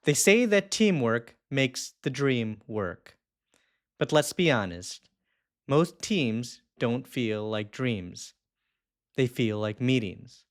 They say that teamwork makes the dream work. But let's be honest, most teams don't feel like dreams. They feel like meetings,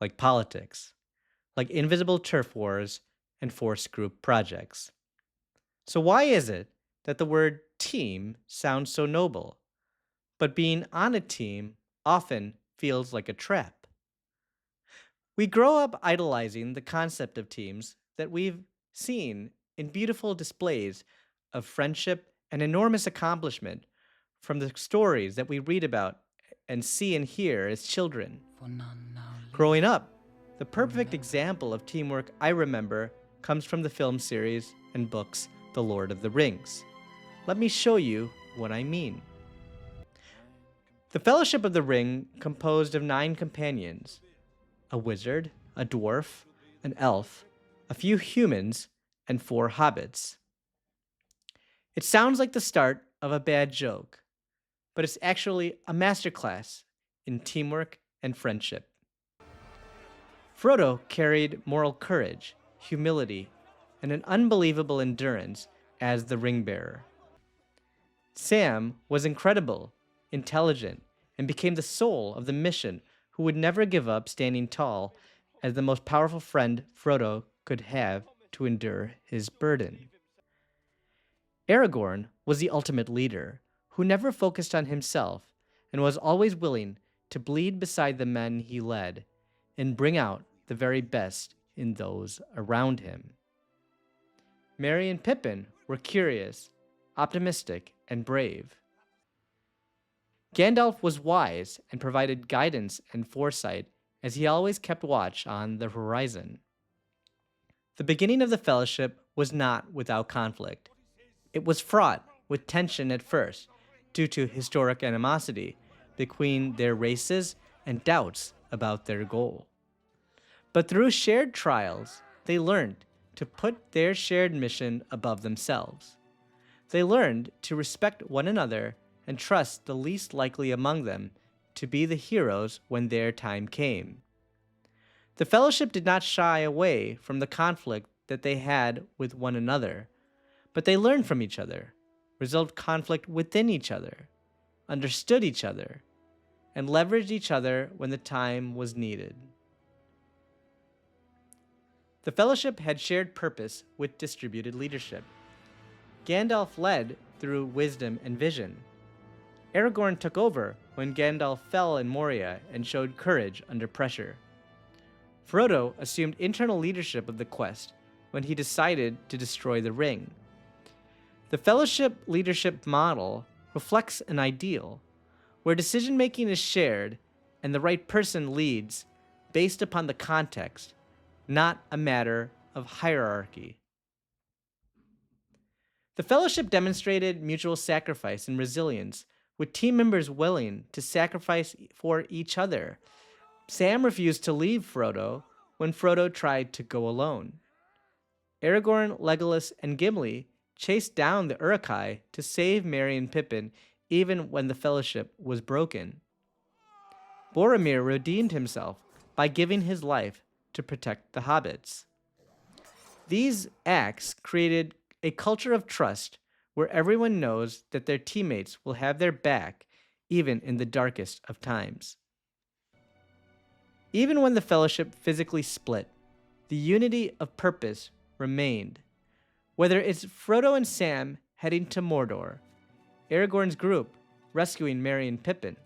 like politics, like invisible turf wars and forced group projects. So, why is it that the word team sounds so noble, but being on a team often feels like a trap? We grow up idolizing the concept of teams that we've seen in beautiful displays of friendship and enormous accomplishment from the stories that we read about and see and hear as children. For none now Growing up, the perfect example of teamwork I remember comes from the film series and books The Lord of the Rings. Let me show you what I mean. The Fellowship of the Ring composed of 9 companions: a wizard, a dwarf, an elf, a few humans, and 4 hobbits. It sounds like the start of a bad joke, but it's actually a masterclass in teamwork and friendship. Frodo carried moral courage, humility, and an unbelievable endurance as the ring bearer. Sam was incredible, intelligent, and became the soul of the mission, who would never give up standing tall as the most powerful friend Frodo could have to endure his burden. Aragorn was the ultimate leader, who never focused on himself and was always willing to bleed beside the men he led and bring out the very best in those around him. Merry and Pippin were curious, optimistic, and brave. Gandalf was wise and provided guidance and foresight as he always kept watch on the horizon. The beginning of the Fellowship was not without conflict. It was fraught with tension at first due to historic animosity between their races and doubts about their goal. But through shared trials, they learned to put their shared mission above themselves. They learned to respect one another and trust the least likely among them to be the heroes when their time came. The Fellowship did not shy away from the conflict that they had with one another, but they learned from each other, resolved conflict within each other, understood each other, and leveraged each other when the time was needed. The Fellowship had shared purpose with distributed leadership. Gandalf led through wisdom and vision. Aragorn took over when Gandalf fell in Moria and showed courage under pressure. Frodo assumed internal leadership of the quest when he decided to destroy the ring. The Fellowship leadership model reflects an ideal where decision-making is shared and the right person leads based upon the context, not a matter of hierarchy. The Fellowship demonstrated mutual sacrifice and resilience, with team members willing to sacrifice for each other. Sam refused to leave Frodo when Frodo tried to go alone. Aragorn, Legolas, and Gimli chased down the Uruk-hai to save Merry and Pippin even when the Fellowship was broken. Boromir redeemed himself by giving his life to protect the hobbits. These acts created a culture of trust where everyone knows that their teammates will have their back even in the darkest of times. Even when the Fellowship physically split, the unity of purpose remained. Whether it's Frodo and Sam heading to Mordor, Aragorn's group rescuing Merry and Pippin,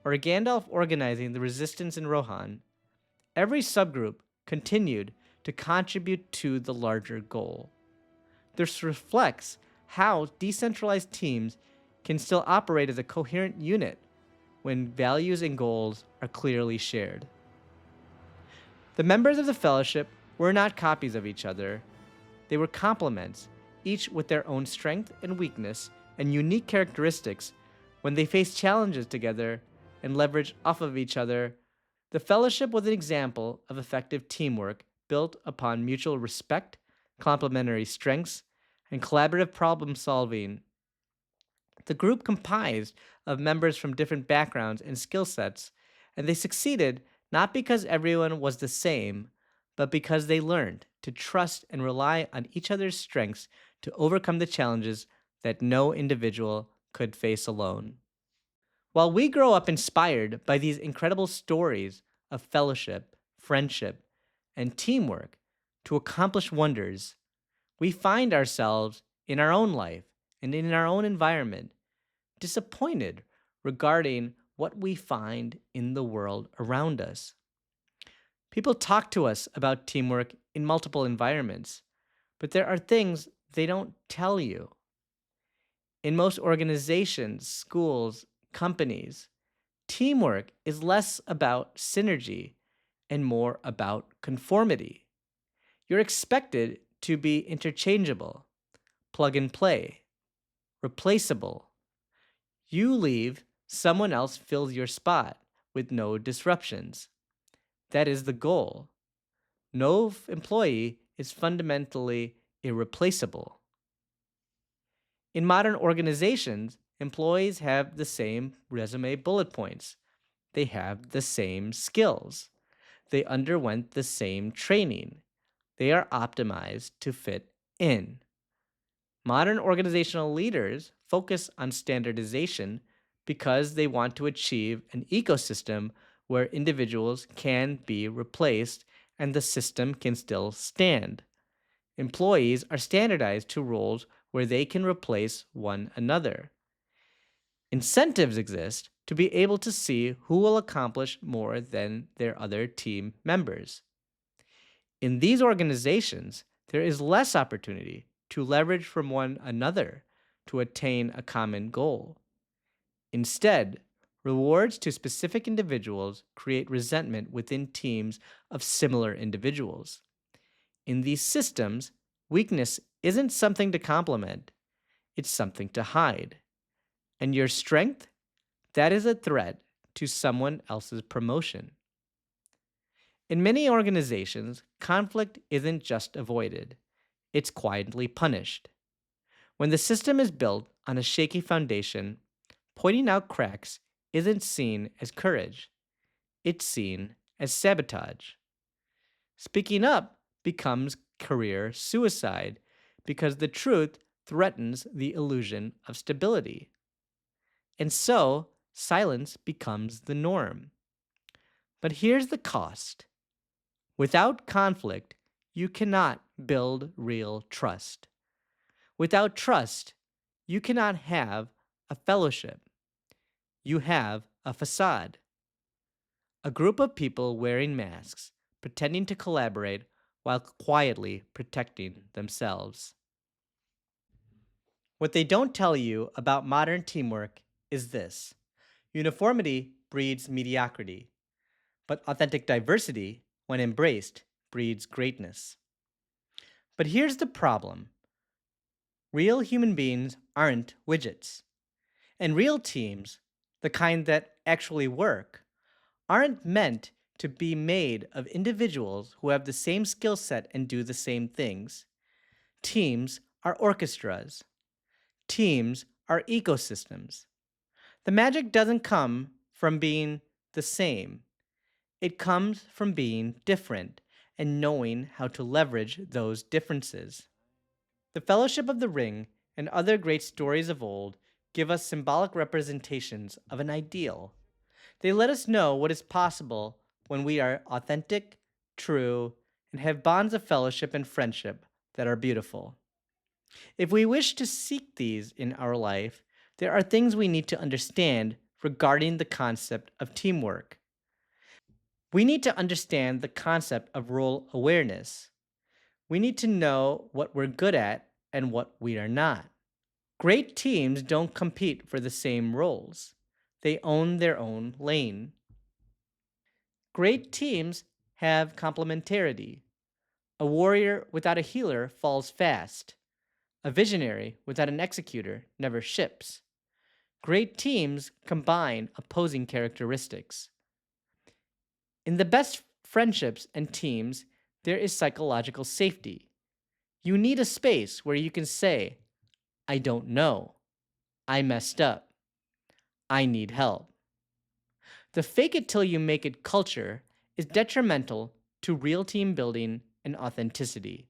or Gandalf organizing the resistance in Rohan, every subgroup continued to contribute to the larger goal. This reflects how decentralized teams can still operate as a coherent unit when values and goals are clearly shared. The members of the Fellowship were not copies of each other. They were complements, each with their own strength and weakness and unique characteristics. When they faced challenges together and leveraged off of each other, the Fellowship was an example of effective teamwork built upon mutual respect, complementary strengths, and collaborative problem solving. The group comprised of members from different backgrounds and skill sets, and they succeeded not because everyone was the same, but because they learned to trust and rely on each other's strengths to overcome the challenges that no individual could face alone. While we grow up inspired by these incredible stories of fellowship, friendship, and teamwork to accomplish wonders, we find ourselves in our own life and in our own environment disappointed regarding what we find in the world around us. People talk to us about teamwork in multiple environments, but there are things they don't tell you. In most organizations, schools, companies, teamwork is less about synergy and more about conformity. You're expected to be interchangeable, plug and play, replaceable. You leave, someone else fills your spot with no disruptions. That is the goal. No employee is fundamentally irreplaceable. In modern organizations, employees have the same resume bullet points. They have the same skills. They underwent the same training. They are optimized to fit in. Modern organizational leaders focus on standardization because they want to achieve an ecosystem where individuals can be replaced and the system can still stand. Employees are standardized to roles where they can replace one another. Incentives exist to be able to see who will accomplish more than their other team members. In these organizations, there is less opportunity to leverage from one another to attain a common goal. Instead, rewards to specific individuals create resentment within teams of similar individuals. In these systems, weakness isn't something to compliment, it's something to hide. And your strength, that is a threat to someone else's promotion. In many organizations, conflict isn't just avoided, it's quietly punished. When the system is built on a shaky foundation, pointing out cracks isn't seen as courage, it's seen as sabotage. Speaking up becomes career suicide because the truth threatens the illusion of stability. And so, silence becomes the norm. But here's the cost. Without conflict, you cannot build real trust. Without trust, you cannot have a fellowship. You have a facade. A group of people wearing masks, pretending to collaborate while quietly protecting themselves. What they don't tell you about modern teamwork is this: uniformity breeds mediocrity, but authentic diversity, when embraced, breeds greatness. But here's the problem: real human beings aren't widgets, and real teams, the kind that actually work, aren't meant to be made of individuals who have the same skill set and do the same things. Teams are orchestras. Teams are ecosystems. The magic doesn't come from being the same. It comes from being different and knowing how to leverage those differences. The Fellowship of the Ring and other great stories of old give us symbolic representations of an ideal. They let us know what is possible when we are authentic, true, and have bonds of fellowship and friendship that are beautiful. If we wish to seek these in our life, there are things we need to understand regarding the concept of teamwork. We need to understand the concept of role awareness. We need to know what we're good at and what we are not. Great teams don't compete for the same roles. They own their own lane. Great teams have complementarity. A warrior without a healer falls fast. A visionary without an executor never ships. Great teams combine opposing characteristics. In the best friendships and teams, there is psychological safety. You need a space where you can say, I don't know. I messed up. I need help. The fake it till you make it culture is detrimental to real team building and authenticity.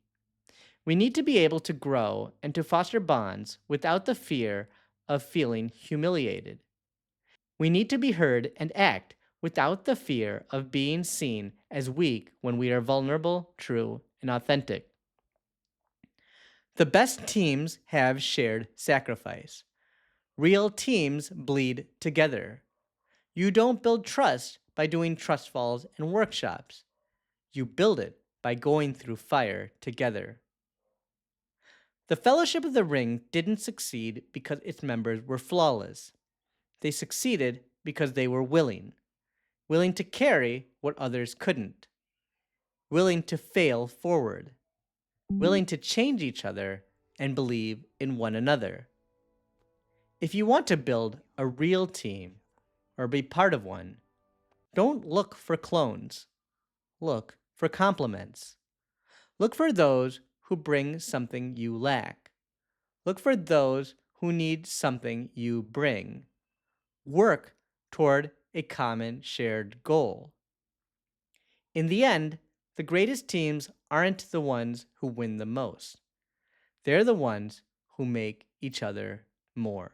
We need to be able to grow and to foster bonds without the fear of feeling humiliated. We need to be heard and act without the fear of being seen as weak when we are vulnerable, true, and authentic. The best teams have shared sacrifice. Real teams bleed together. You don't build trust by doing trust falls and workshops. You build it by going through fire together. The Fellowship of the Ring didn't succeed because its members were flawless. They succeeded because they were willing to carry what others couldn't, willing to fail forward, willing to change each other and believe in one another. If you want to build a real team or be part of one, don't look for clones. Look for complements. Look for those who bring something you lack. Look for those who need something you bring. Work toward a common shared goal. In the end, the greatest teams aren't the ones who win the most. They're the ones who make each other more.